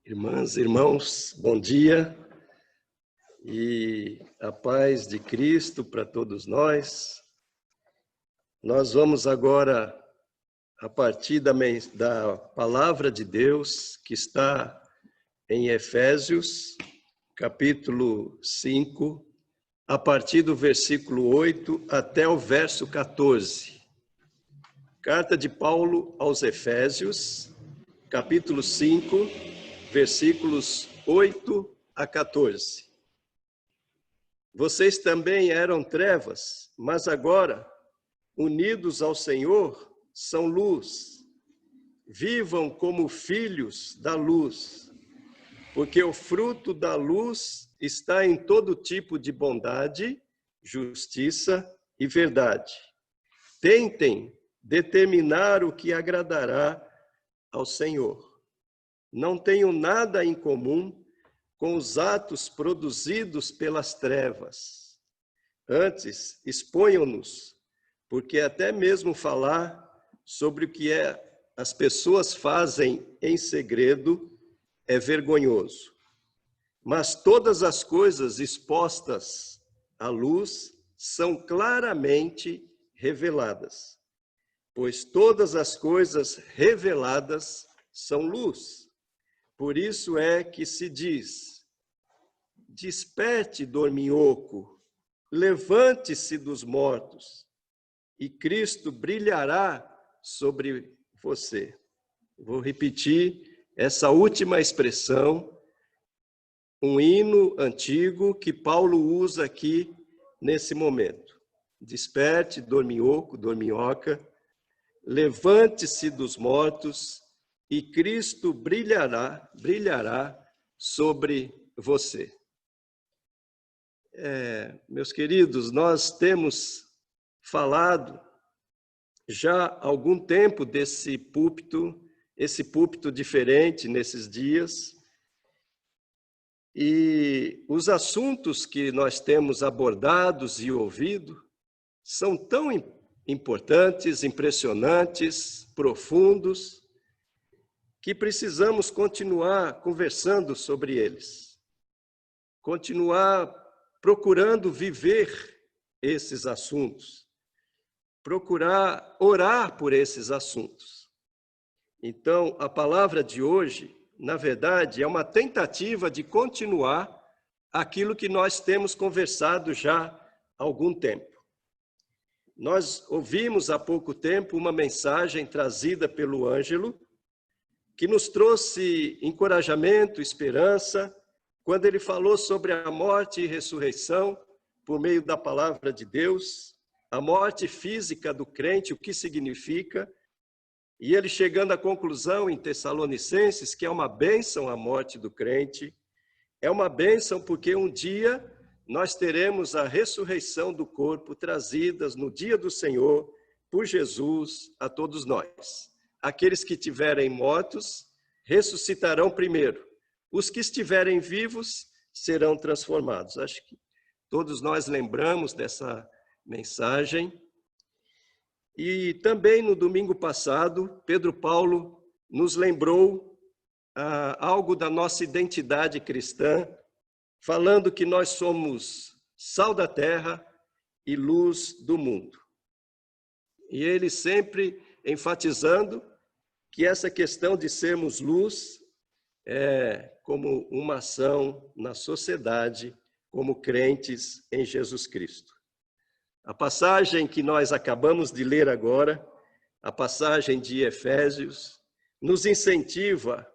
Irmãs, irmãos, bom dia e a paz de Cristo para todos nós. Nós vamos agora, a partir da palavra de Deus, que está em Efésios, capítulo 5, a partir do versículo 8 até o verso 14. Carta de Paulo aos Efésios, capítulo 5, versículos 8 a 14. Vocês também eram trevas, mas agora, unidos ao Senhor, são luz. Vivam como filhos da luz, porque o fruto da luz está em todo tipo de bondade, justiça e verdade. Tentem determinar o que agradará ao Senhor. Não tenham nada em comum com os atos produzidos pelas trevas. Antes, exponham-nos, porque até mesmo falar sobre o que as pessoas fazem em segredo é vergonhoso. Mas todas as coisas expostas à luz são claramente reveladas, pois todas as coisas reveladas são luz. Por isso é que se diz: desperte, dorminhoco, levante-se dos mortos, e Cristo brilhará sobre você. Vou repetir essa última expressão, um hino antigo que Paulo usa aqui nesse momento. Desperte, dorminhoco, dorminhoca, levante-se dos mortos, e Cristo brilhará sobre você. Meus queridos, nós temos falado já há algum tempo desse púlpito, esse púlpito diferente nesses dias, e os assuntos que nós temos abordados e ouvido são tão importantes, impressionantes, profundos, que precisamos continuar conversando sobre eles, continuar procurando viver esses assuntos, procurar orar por esses assuntos. Então, a palavra de hoje, na verdade, é uma tentativa de continuar aquilo que nós temos conversado já há algum tempo. Nós ouvimos há pouco tempo uma mensagem trazida pelo Ângelo, que nos trouxe encorajamento, esperança, quando ele falou sobre a morte e ressurreição por meio da palavra de Deus, a morte física do crente, o que significa, e ele chegando à conclusão em Tessalonicenses que é uma bênção a morte do crente, é uma bênção porque um dia nós teremos a ressurreição do corpo trazidas no dia do Senhor por Jesus a todos nós. Aqueles que estiverem mortos ressuscitarão primeiro. Os que estiverem vivos serão transformados. Acho que todos nós lembramos dessa mensagem. E também no domingo passado, Pedro Paulo nos lembrou algo da nossa identidade cristã, falando que nós somos sal da terra e luz do mundo. E ele sempre enfatizando que essa questão de sermos luz é como uma ação na sociedade, como crentes em Jesus Cristo. A passagem que nós acabamos de ler agora, a passagem de Efésios, nos incentiva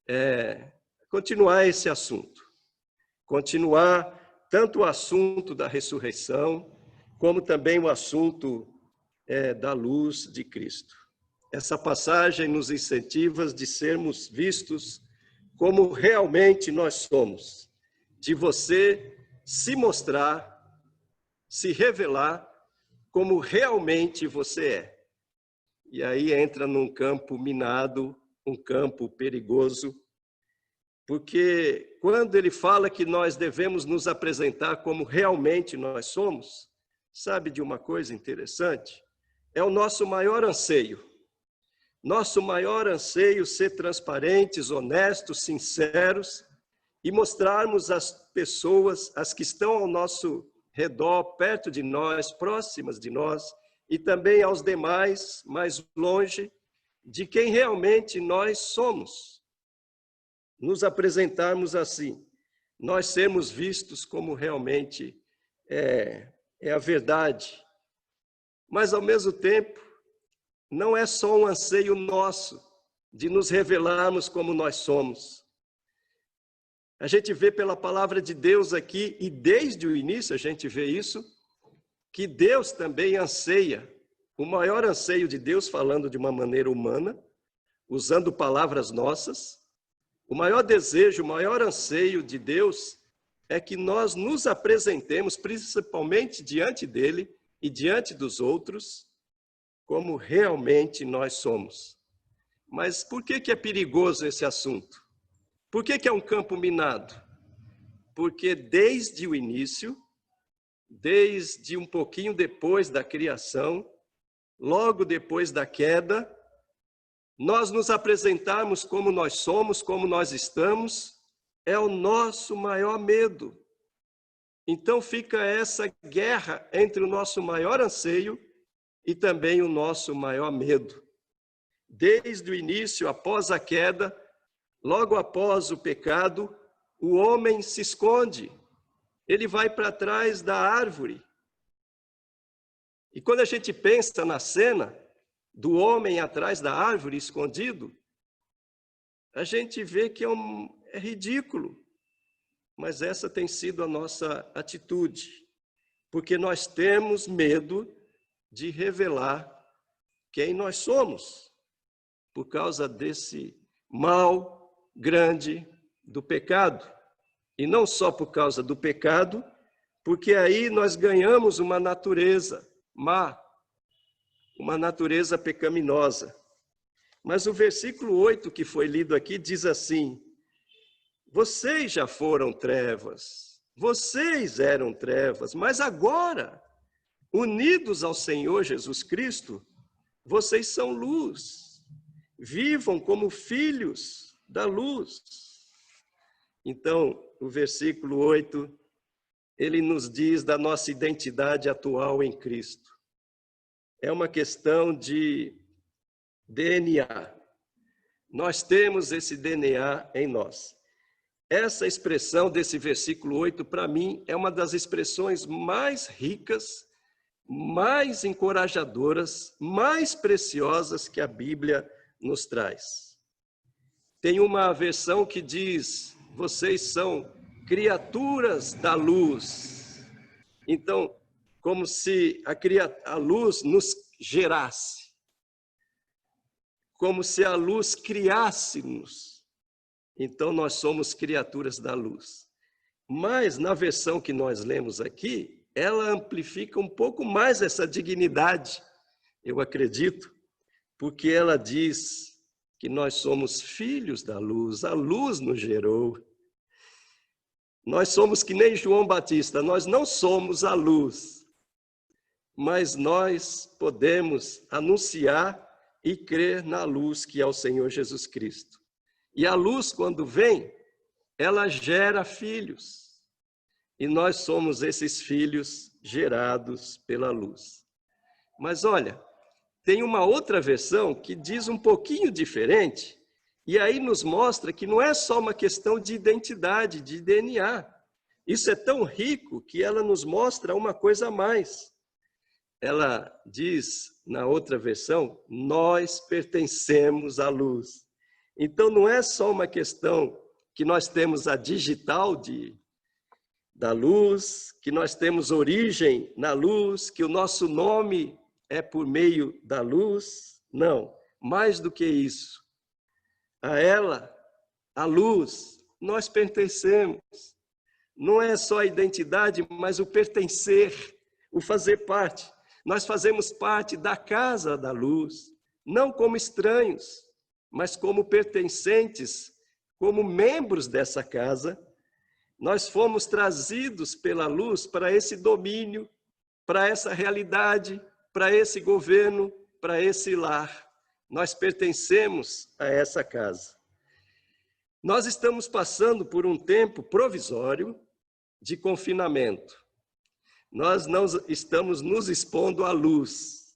a continuar esse assunto. Continuar tanto o assunto da ressurreição, como também o assunto da luz de Cristo. Essa passagem nos incentiva de sermos vistos como realmente nós somos, de você se mostrar, se revelar como realmente você é. E aí entra num campo minado, um campo perigoso, porque quando ele fala que nós devemos nos apresentar como realmente nós somos, sabe de uma coisa interessante? É o nosso maior anseio. Nosso maior anseio ser transparentes, honestos, sinceros e mostrarmos às pessoas, as que estão ao nosso redor, perto de nós, próximas de nós, e também aos demais, mais longe, de quem realmente nós somos. Nos apresentarmos assim, nós sermos vistos como realmente é a verdade. Mas, ao mesmo tempo, não é só um anseio nosso de nos revelarmos como nós somos. A gente vê pela palavra de Deus aqui, e desde o início a gente vê isso, que Deus também anseia, o maior anseio de Deus, falando de uma maneira humana, usando palavras nossas, o maior desejo, o maior anseio de Deus é que nós nos apresentemos, principalmente diante dele e diante dos outros, como realmente nós somos. Mas por que é perigoso esse assunto? Por que é um campo minado? Porque desde o início, desde um pouquinho depois da criação, logo depois da queda, nós nos apresentarmos como nós somos, como nós estamos, é o nosso maior medo. Então fica essa guerra entre o nosso maior anseio e também o nosso maior medo. Desde o início, após a queda, logo após o pecado, o homem se esconde, ele vai para trás da árvore. E quando a gente pensa na cena do homem atrás da árvore, escondido, a gente vê que é ridículo, mas essa tem sido a nossa atitude, porque nós temos medo de revelar quem nós somos, por causa desse mal grande do pecado. E não só por causa do pecado, porque aí nós ganhamos uma natureza má, uma natureza pecaminosa. Mas o versículo 8 que foi lido aqui diz assim: vocês já foram trevas, vocês eram trevas, mas agora, unidos ao Senhor Jesus Cristo, vocês são luz. Vivam como filhos da luz. Então, o versículo 8, ele nos diz da nossa identidade atual em Cristo. É uma questão de DNA. Nós temos esse DNA em nós. Essa expressão desse versículo 8, para mim, é uma das expressões mais ricas, mais encorajadoras, mais preciosas que a Bíblia nos traz. Tem uma versão que diz: vocês são criaturas da luz. Então, como se a luz nos gerasse, como se a luz criasse-nos. Então, nós somos criaturas da luz. Mas, na versão que nós lemos aqui, ela amplifica um pouco mais essa dignidade, eu acredito, porque ela diz que nós somos filhos da luz, a luz nos gerou. Nós somos que nem João Batista, nós não somos a luz, mas nós podemos anunciar e crer na luz que é o Senhor Jesus Cristo. E a luz, quando vem, ela gera filhos. E nós somos esses filhos gerados pela luz. Mas olha, tem uma outra versão que diz um pouquinho diferente, e aí nos mostra que não é só uma questão de identidade, de DNA. Isso é tão rico que ela nos mostra uma coisa a mais. Ela diz, na outra versão, nós pertencemos à luz. Então, não é só uma questão que nós temos a digital da luz, que nós temos origem na luz, que o nosso nome é por meio da luz. Não, mais do que isso. A ela, a luz, nós pertencemos. Não é só a identidade, mas o pertencer, o fazer parte. Nós fazemos parte da casa da luz, não como estranhos, mas como pertencentes, como membros dessa casa. Nós fomos trazidos pela luz para esse domínio, para essa realidade, para esse governo, para esse lar. nós pertencemos a essa casa. Nós estamos passando por um tempo provisório de confinamento. Nós não estamos nos expondo à luz.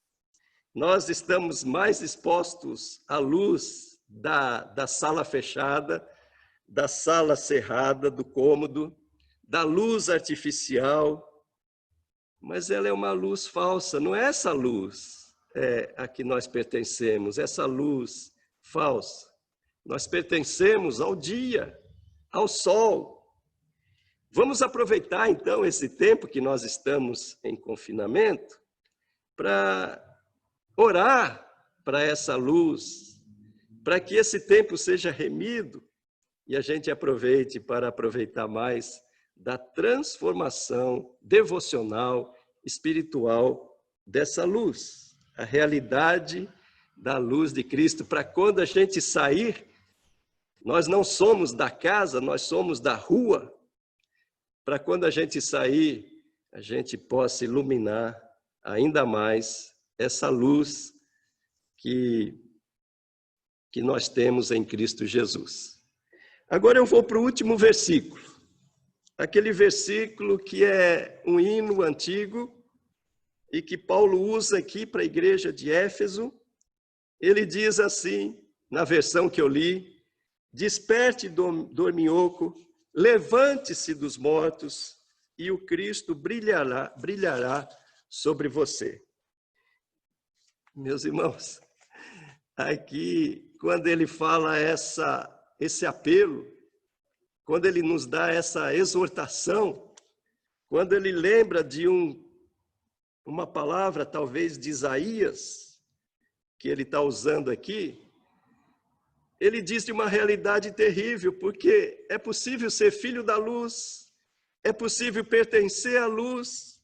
Nós estamos mais expostos à luz da sala fechada, da sala cerrada, do cômodo, da luz artificial, mas ela é uma luz falsa, não é essa luz a que nós pertencemos, essa luz falsa. Nós pertencemos ao dia, ao sol. Vamos aproveitar, então, esse tempo que nós estamos em confinamento para orar para essa luz, para que esse tempo seja remido e a gente aproveite para aproveitar mais da transformação devocional, espiritual dessa luz, a realidade da luz de Cristo, para quando a gente sair, nós não somos da casa, nós somos da rua, para quando a gente sair, a gente possa iluminar ainda mais essa luz que nós temos em Cristo Jesus. Agora eu vou para o último versículo, aquele versículo que é um hino antigo e que Paulo usa aqui para a igreja de Éfeso. Ele diz assim, na versão que eu li: desperte, dorminhoco, levante-se dos mortos e o Cristo brilhará sobre você. Meus irmãos, aqui, quando ele fala esse apelo, quando ele nos dá essa exortação, quando ele lembra de uma palavra, talvez de Isaías, que ele está usando aqui, ele diz de uma realidade terrível, porque é possível ser filho da luz, é possível pertencer à luz,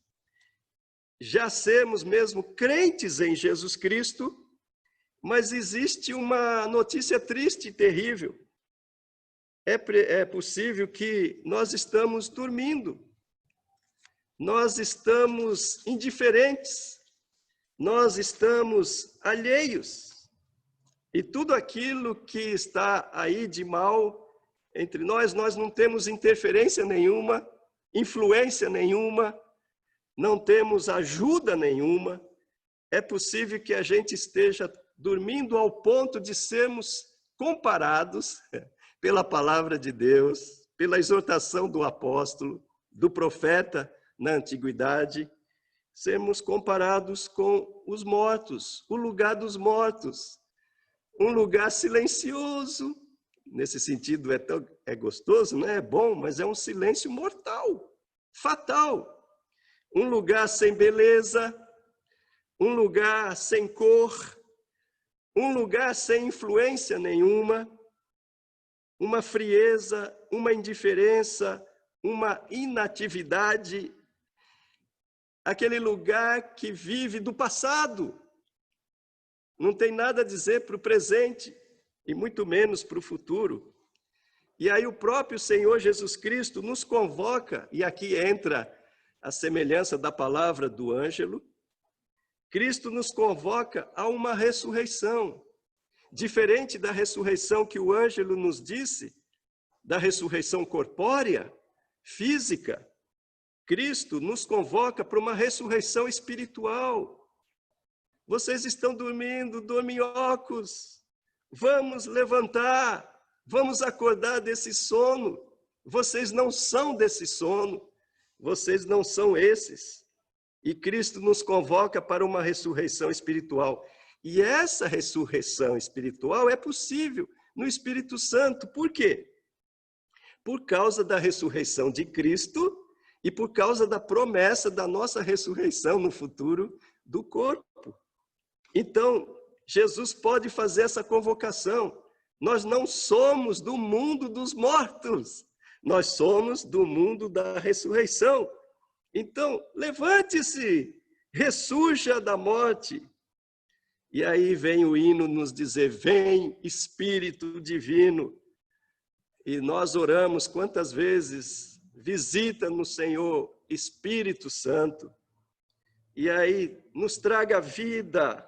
já sermos mesmo crentes em Jesus Cristo, mas existe uma notícia triste e terrível. É possível que nós estamos dormindo, nós estamos indiferentes, nós estamos alheios. E tudo aquilo que está aí de mal entre nós, nós não temos interferência nenhuma, influência nenhuma, não temos ajuda nenhuma. É possível que a gente esteja dormindo ao ponto de sermos comparados pela palavra de Deus, pela exortação do apóstolo, do profeta na antiguidade, sermos comparados com os mortos, o lugar dos mortos, um lugar silencioso. Nesse sentido é gostoso, não é? É bom, mas é um silêncio mortal, fatal. Um lugar sem beleza, um lugar sem cor, um lugar sem influência nenhuma, uma frieza, uma indiferença, uma inatividade, aquele lugar que vive do passado, não tem nada a dizer para o presente, e muito menos para o futuro. E aí o próprio Senhor Jesus Cristo nos convoca, e aqui entra a semelhança da palavra do Ângelo, Cristo nos convoca a uma ressurreição, diferente da ressurreição que o Ângelo nos disse, da ressurreição corpórea, física. Cristo nos convoca para uma ressurreição espiritual. Vocês estão dormindo, dorminhocos. Vamos levantar, vamos acordar desse sono. Vocês não são desse sono, vocês não são esses. E Cristo nos convoca para uma ressurreição espiritual. E essa ressurreição espiritual é possível no Espírito Santo. Por quê? Por causa da ressurreição de Cristo e por causa da promessa da nossa ressurreição no futuro do corpo. Então, Jesus pode fazer essa convocação. Nós não somos do mundo dos mortos, nós somos do mundo da ressurreição. Então, levante-se, ressurja da morte. E aí vem o hino nos dizer: vem Espírito Divino. E nós oramos quantas vezes: visita-nos, Senhor, Espírito Santo. E aí nos traga vida.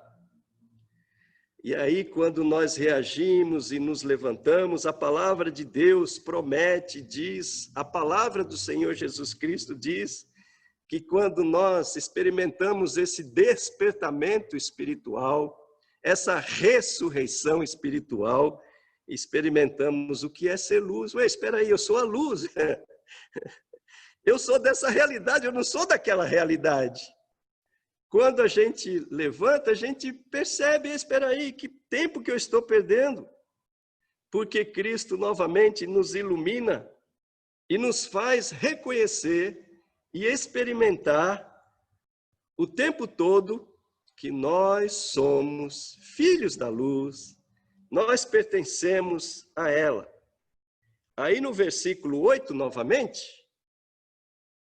E aí, quando nós reagimos e nos levantamos, a palavra de Deus promete, diz, a palavra do Senhor Jesus Cristo diz que quando nós experimentamos esse despertamento espiritual, essa ressurreição espiritual, experimentamos o que é ser luz. Ué, espera aí, eu sou a luz. Eu sou dessa realidade, eu não sou daquela realidade. Quando a gente levanta, a gente percebe, espera aí, que tempo que eu estou perdendo. Porque Cristo novamente nos ilumina e nos faz reconhecer e experimentar o tempo todo que nós somos filhos da luz, nós pertencemos a ela. Aí no versículo 8, novamente,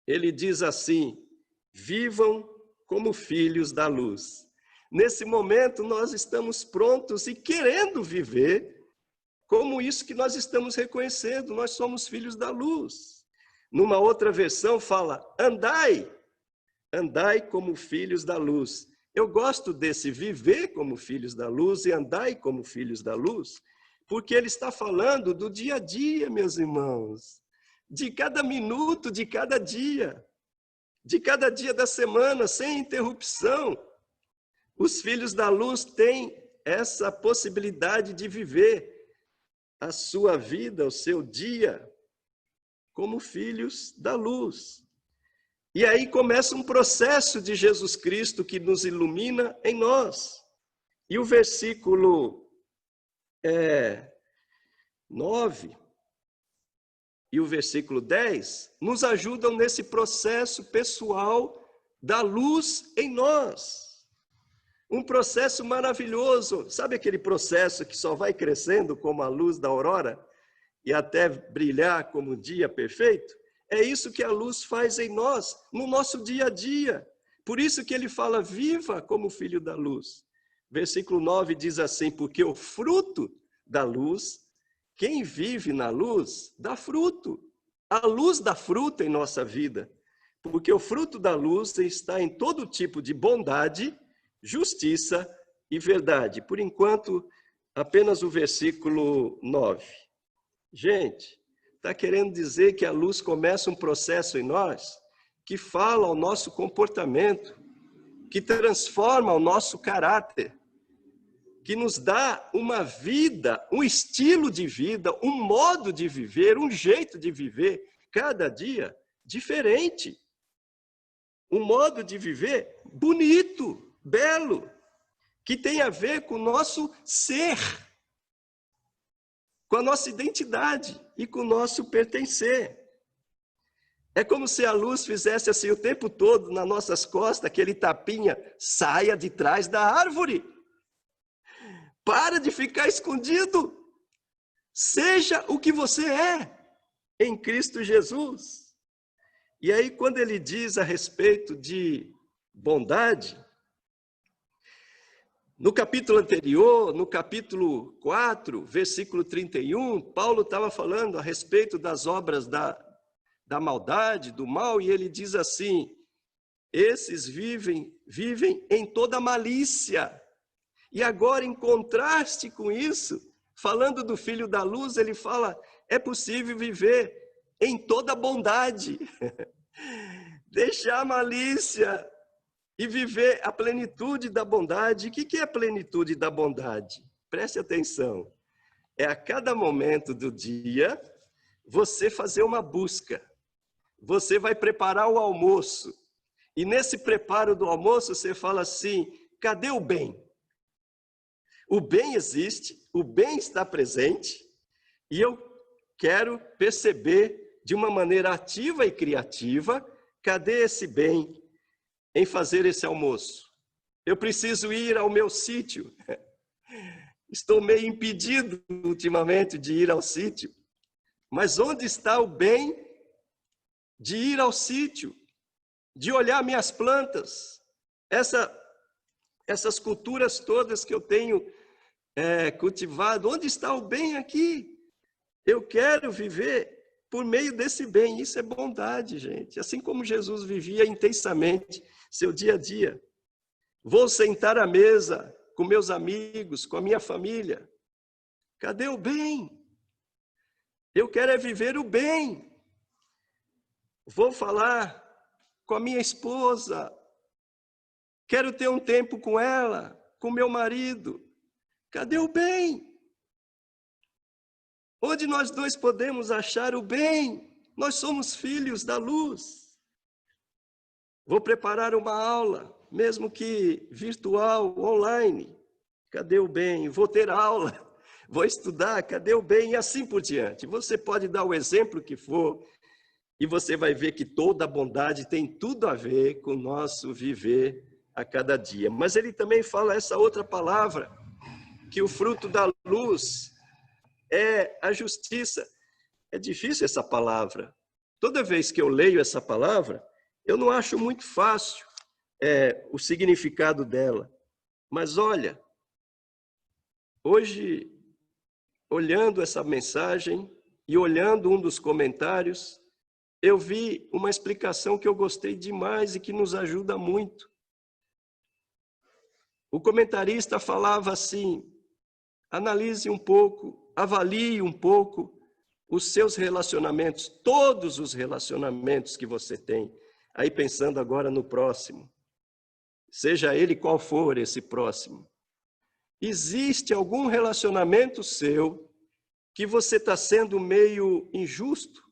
ele diz assim: vivam como filhos da luz. Nesse momento, nós estamos prontos e querendo viver como isso que nós estamos reconhecendo, nós somos filhos da luz. Numa outra versão fala, andai como filhos da luz. Eu gosto desse viver como filhos da luz e andai como filhos da luz, porque ele está falando do dia a dia, meus irmãos, de cada minuto, de cada dia da semana, sem interrupção. Os filhos da luz têm essa possibilidade de viver a sua vida, o seu dia, como filhos da luz. E aí começa um processo de Jesus Cristo que nos ilumina em nós. E o versículo 9 e o versículo 10 nos ajudam nesse processo pessoal da luz em nós. Um processo maravilhoso. Sabe aquele processo que só vai crescendo como a luz da aurora e até brilhar como o dia perfeito? É isso que a luz faz em nós, no nosso dia a dia. Por isso que ele fala, viva como filho da luz. Versículo 9 diz assim, porque o fruto da luz, quem vive na luz, dá fruto. A luz dá fruto em nossa vida, porque o fruto da luz está em todo tipo de bondade, justiça e verdade. Por enquanto, apenas o versículo 9. Gente, está querendo dizer que a luz começa um processo em nós que fala ao nosso comportamento, que transforma o nosso caráter, que nos dá uma vida, um estilo de vida, um modo de viver, um jeito de viver, cada dia diferente. Um modo de viver bonito, belo, que tem a ver com o nosso ser, com a nossa identidade e com o nosso pertencer. É como se a luz fizesse assim o tempo todo nas nossas costas, aquele tapinha, saia de trás da árvore. Para de ficar escondido. Seja o que você é em Cristo Jesus. E aí, quando ele diz a respeito de bondade, no capítulo anterior, no capítulo 4, versículo 31, Paulo estava falando a respeito das obras da maldade, do mal, e ele diz assim, esses vivem em toda malícia. E agora, em contraste com isso, falando do filho da luz, ele fala, é possível viver em toda bondade. Deixar a malícia e viver a plenitude da bondade. O que é a plenitude da bondade? Preste atenção. É a cada momento do dia, você fazer uma busca. Você vai preparar o almoço. E nesse preparo do almoço, você fala assim, cadê o bem? O bem existe, o bem está presente, e eu quero perceber de uma maneira ativa e criativa, cadê esse bem em fazer esse almoço? Eu preciso ir ao meu sítio. Estou meio impedido ultimamente de ir ao sítio. Mas onde está o bem de ir ao sítio? De olhar minhas plantas? Essas culturas todas que eu tenho cultivado, onde está o bem aqui? Eu quero viver por meio desse bem. Isso é bondade, gente. Assim como Jesus vivia intensamente seu dia a dia. Vou sentar à mesa com meus amigos, com a minha família? Cadê o bem? Eu quero é viver o bem. Vou falar com a minha esposa. Quero ter um tempo com ela, com meu marido. Cadê o bem? Onde nós dois podemos achar o bem? Nós somos filhos da luz. Vou preparar uma aula, mesmo que virtual, online. Cadê o bem? Vou ter aula, vou estudar, cadê o bem? E assim por diante. Você pode dar o exemplo que for, e você vai ver que toda a bondade tem tudo a ver com o nosso viver a cada dia. Mas ele também fala essa outra palavra, que o fruto da luz é a justiça. É difícil essa palavra. Toda vez que eu leio essa palavra, eu não acho muito fácil o significado dela. Mas olha, hoje, olhando essa mensagem e olhando um dos comentários, eu vi uma explicação que eu gostei demais e que nos ajuda muito. O comentarista falava assim: analise um pouco, avalie um pouco os seus relacionamentos, todos os relacionamentos que você tem. Aí pensando agora no próximo, seja ele qual for esse próximo. Existe algum relacionamento seu que você está sendo meio injusto?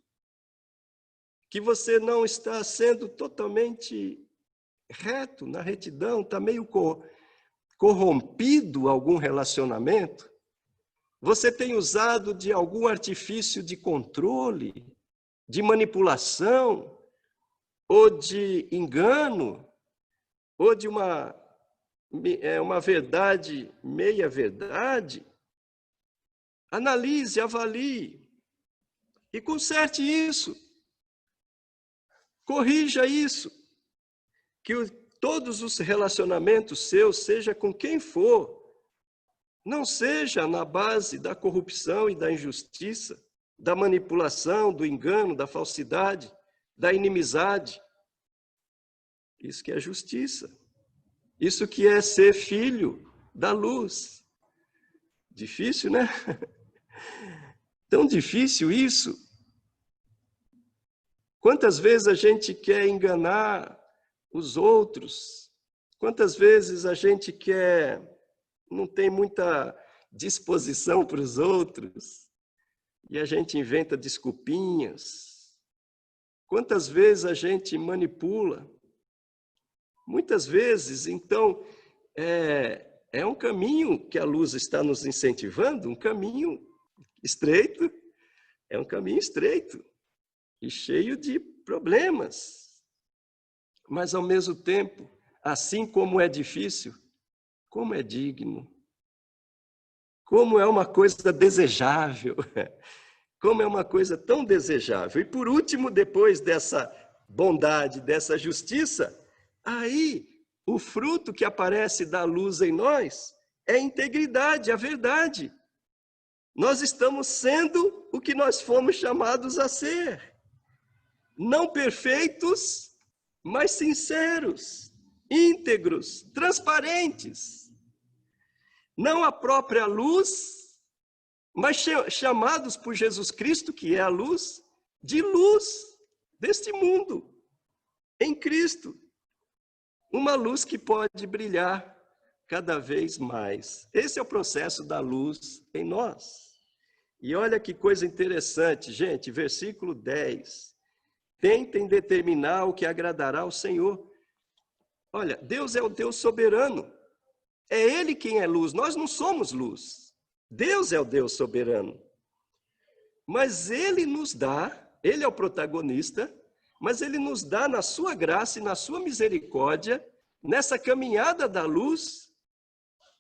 Que você não está sendo totalmente reto, na retidão, está meio corrompido algum relacionamento? Você tem usado de algum artifício de controle, de manipulação, ou de engano, ou de uma verdade, meia-verdade? Analise, avalie e conserte isso. Corrija isso. Que todos os relacionamentos seus, seja com quem for, não seja na base da corrupção e da injustiça, da manipulação, do engano, da falsidade, da inimizade. Isso que é justiça. Isso que é ser filho da luz. Difícil, né? Tão difícil isso. Quantas vezes a gente quer enganar os outros? Quantas vezes a gente não tem muita disposição para os outros e a gente inventa desculpinhas? Quantas vezes a gente manipula? Muitas vezes, então, é um caminho que a luz está nos incentivando, um caminho estreito, é um caminho estreito e cheio de problemas. Mas, ao mesmo tempo, assim como é difícil, como é digno, como é uma coisa desejável, como é uma coisa tão desejável. E, por último, depois dessa bondade, dessa justiça, aí o fruto que aparece da luz em nós é a integridade, a verdade. Nós estamos sendo o que nós fomos chamados a ser. Não perfeitos, mas sinceros, íntegros, transparentes. Não a própria luz, mas chamados por Jesus Cristo, que é a luz, de luz deste mundo, em Cristo. Uma luz que pode brilhar cada vez mais. Esse é o processo da luz em nós. E olha que coisa interessante, gente, versículo 10. Tentem determinar o que agradará ao Senhor. Olha, Deus é o Deus soberano. É Ele quem é luz, nós não somos luz. Deus é o Deus soberano. Mas Ele nos dá, Ele é o protagonista, mas Ele nos dá na sua graça e na sua misericórdia, nessa caminhada da luz,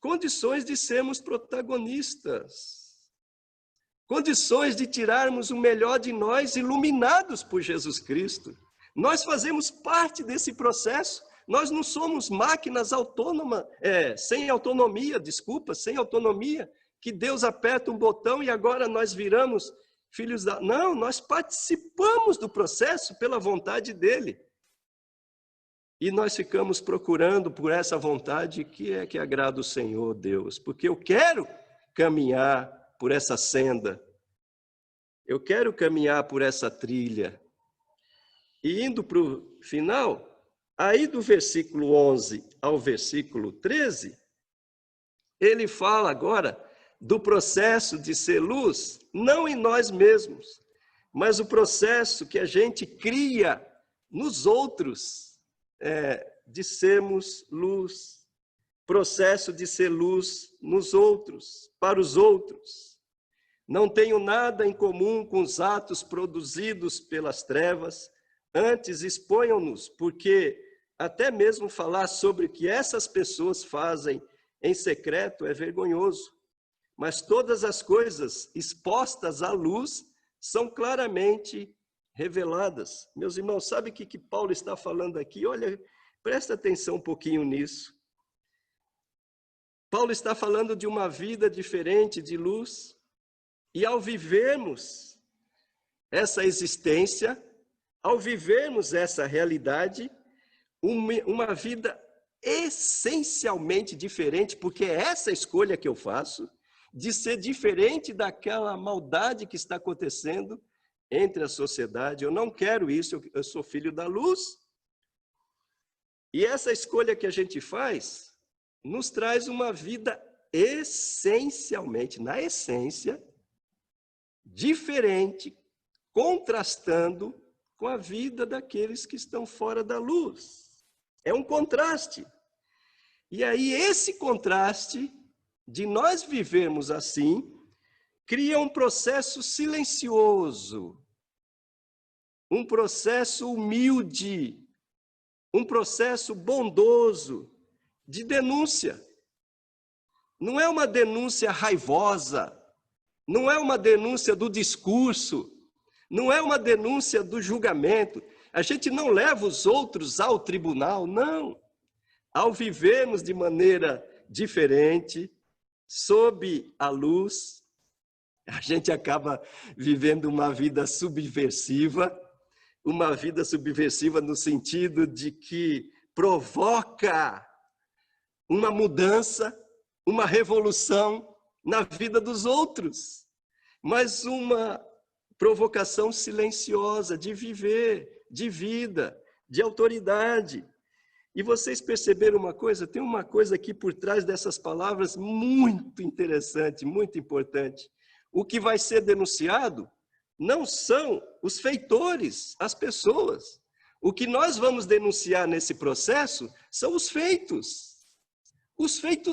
condições de sermos protagonistas. Condições de tirarmos o melhor de nós, iluminados por Jesus Cristo. Nós fazemos parte desse processo. Nós não somos máquinas autônomas, sem autonomia, que Deus aperta um botão e agora nós viramos filhos da... Não, nós participamos do processo pela vontade dele. E nós ficamos procurando por essa vontade que agrada o Senhor Deus, porque eu quero caminhar por essa senda, eu quero caminhar por essa trilha. E indo para o final, aí do versículo 11 ao versículo 13, ele fala agora do processo de ser luz, não em nós mesmos, mas o processo que a gente cria nos outros, de sermos luz, processo de ser luz nos outros, para os outros. Não tenho nada em comum com os atos produzidos pelas trevas, antes exponham-nos, porque até mesmo falar sobre o que essas pessoas fazem em secreto é vergonhoso. Mas todas as coisas expostas à luz são claramente reveladas. Meus irmãos, sabe o que Paulo está falando aqui? Olha, presta atenção um pouquinho nisso. Paulo está falando de uma vida diferente de luz, e ao vivermos essa existência, ao vivermos essa realidade, uma vida essencialmente diferente, porque é essa escolha que eu faço, de ser diferente daquela maldade que está acontecendo entre a sociedade. Eu não quero isso, eu sou filho da luz. E essa escolha que a gente faz nos traz uma vida essencialmente, na essência, diferente, contrastando com a vida daqueles que estão fora da luz. É um contraste. E aí esse contraste de nós vivermos assim, cria um processo silencioso, um processo humilde, um processo bondoso de denúncia. Não é uma denúncia raivosa, não é uma denúncia do discurso, não é uma denúncia do julgamento. A gente não leva os outros ao tribunal, não. Ao vivermos de maneira diferente, sob a luz, a gente acaba vivendo uma vida subversiva no sentido de que provoca uma mudança, uma revolução na vida dos outros, mas uma provocação silenciosa de viver, de vida, de autoridade. E vocês perceberam uma coisa? Tem uma coisa aqui por trás dessas palavras muito interessante, muito importante. O que vai ser denunciado não são os feitores, as pessoas. O que nós vamos denunciar nesse processo são os feitos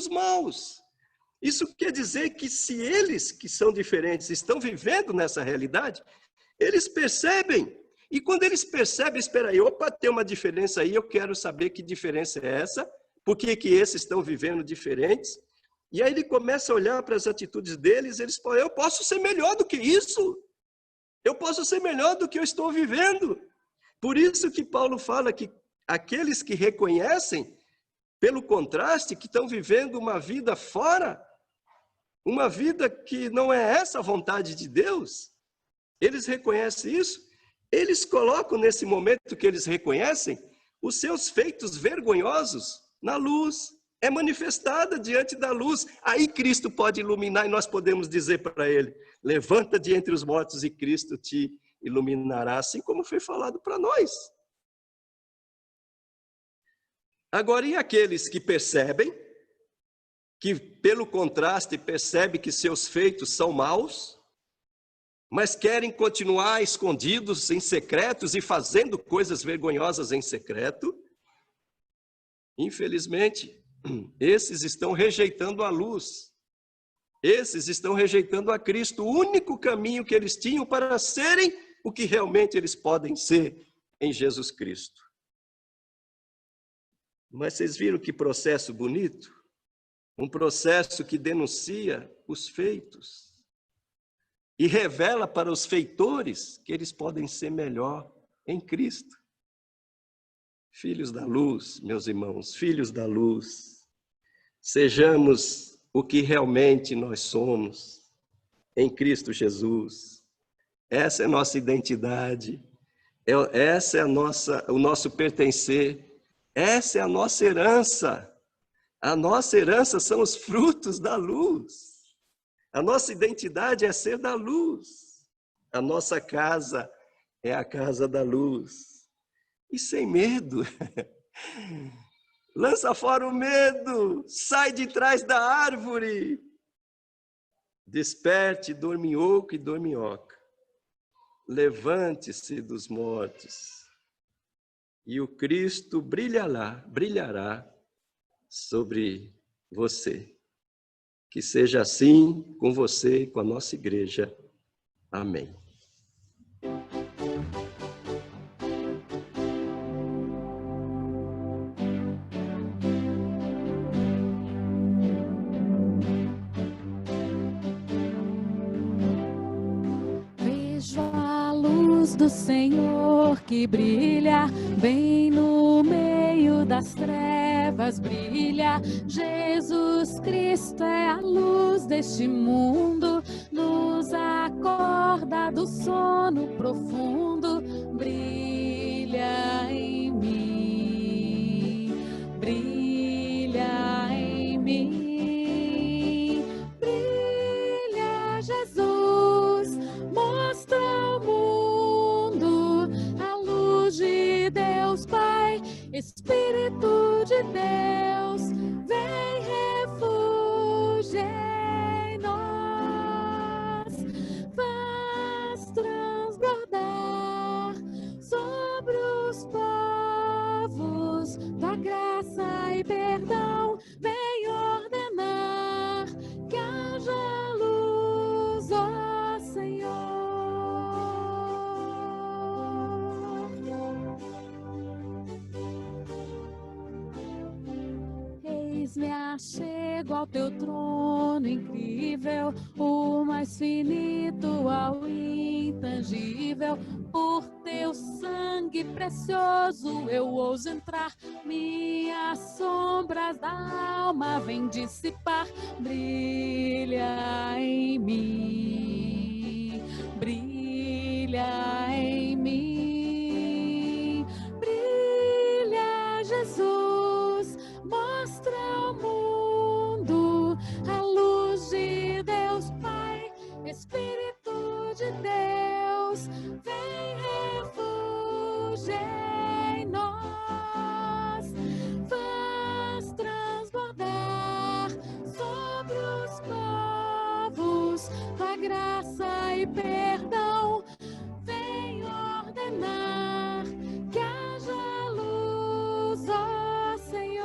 maus. Isso quer dizer que se eles, que são diferentes, estão vivendo nessa realidade, eles percebem. E quando eles percebem, espera aí, opa, tem uma diferença aí, eu quero saber que diferença é essa, por que esses estão vivendo diferentes. E aí ele começa a olhar para as atitudes deles, eles falam, eu posso ser melhor do que isso. Eu posso ser melhor do que eu estou vivendo. Por isso que Paulo fala que aqueles que reconhecem, pelo contraste, que estão vivendo uma vida fora, uma vida que não é essa a vontade de Deus, eles reconhecem isso, eles colocam nesse momento que eles reconhecem os seus feitos vergonhosos na luz, é manifestada diante da luz. Aí Cristo pode iluminar e nós podemos dizer para ele, levanta de entre os mortos e Cristo te iluminará, assim como foi falado para nós. Agora, e aqueles que percebem, que pelo contraste percebem que seus feitos são maus, mas querem continuar escondidos em secretos e fazendo coisas vergonhosas em secreto? Infelizmente, esses estão rejeitando a luz. Esses estão rejeitando a Cristo, o único caminho que eles tinham para serem o que realmente eles podem ser em Jesus Cristo. Mas vocês viram que processo bonito? Um processo que denuncia os feitos e revela para os feitores que eles podem ser melhor em Cristo. Filhos da luz, meus irmãos, filhos da luz, sejamos o que realmente nós somos em Cristo Jesus. Essa é a nossa identidade, essa é o nosso pertencer Essa é a nossa herança. A nossa herança são os frutos da luz. A nossa identidade é ser da luz. A nossa casa é a casa da luz. E sem medo. Lança fora o medo. Sai de trás da árvore. Desperte, dorminhoco e dorminhoca. Levante-se dos mortos. E o Cristo brilhará sobre você. Que seja assim com você e com a nossa igreja. Amém. Vejo a luz do Senhor que brilha bem no meio das trevas, brilha. Jesus Cristo é a luz deste mundo, nos acorda do sono profundo, brilha em mim, brilha em mim, brilha Jesus, mostra ao mundo a luz de Deus Pai, Espírito de Deus, vem refúgio em nós, faz transbordar sobre os povos tua graça e perdão, vem ordenar que haja luz, ó Senhor. Eis-me achego ao teu trono incrível, o mais finito ao intangível. Por teu sangue precioso eu ouso entrar, minhas sombras da alma vem dissipar. Brilha em mim, brilha em mim, brilha Jesus, mostra ao mundo a luz de Deus Pai, Espírito de Deus, vem refúgio em nós, faz transbordar sobre os povos tua graça e perdão, vem ordenar que haja luz, ó Senhor.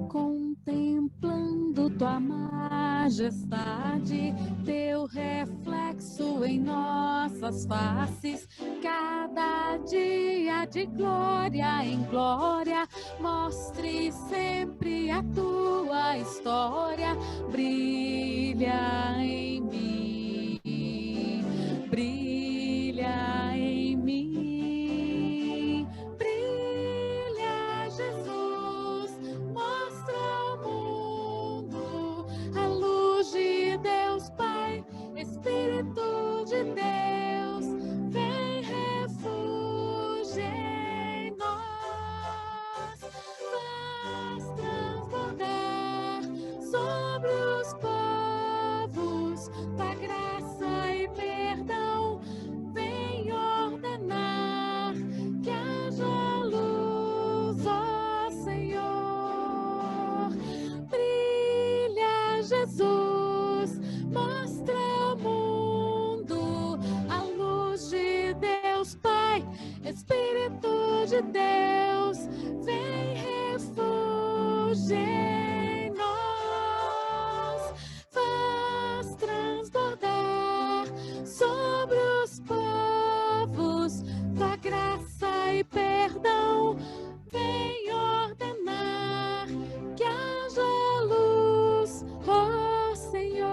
Contemplando tua majestade, teu reflexo em nossas faces, cada dia de glória em glória, mostre sempre a tua história, brilha em mim, brilha em mim, brilha Jesus, mostra ao mundo a luz de Deus Pai, Espírito de Deus, vem refúgio em nós, faz transbordar sobre os povos tua graça e perdão, vem ordenar que haja luz, ó Senhor. Brilha Jesus, mostra ao mundo a luz de Deus Pai, Espírito de Deus, vem refúgio em nós, faz transbordar sobre os povos tua graça e perdão, vem ordenar que haja luz, ó Senhor.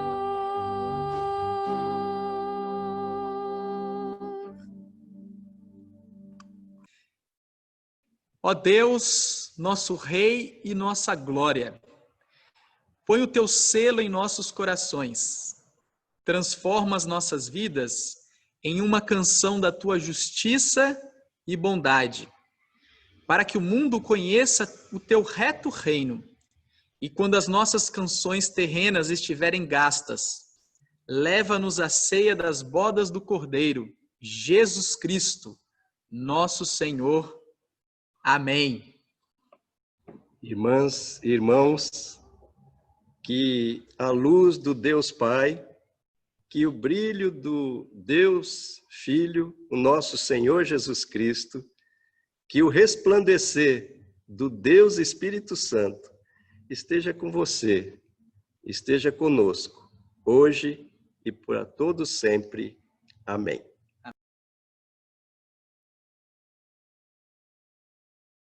Ó Deus, nosso Rei e nossa glória, põe o teu selo em nossos corações, transforma as nossas vidas em uma canção da tua justiça e bondade, para que o mundo conheça o teu reto reino. E quando as nossas canções terrenas estiverem gastas, leva-nos à ceia das bodas do Cordeiro, Jesus Cristo, nosso Senhor. Amém. Irmãs e irmãos, que a luz do Deus Pai, que o brilho do Deus Filho, o nosso Senhor Jesus Cristo, que o resplandecer do Deus Espírito Santo esteja com você, esteja conosco, hoje e para todos sempre. Amém.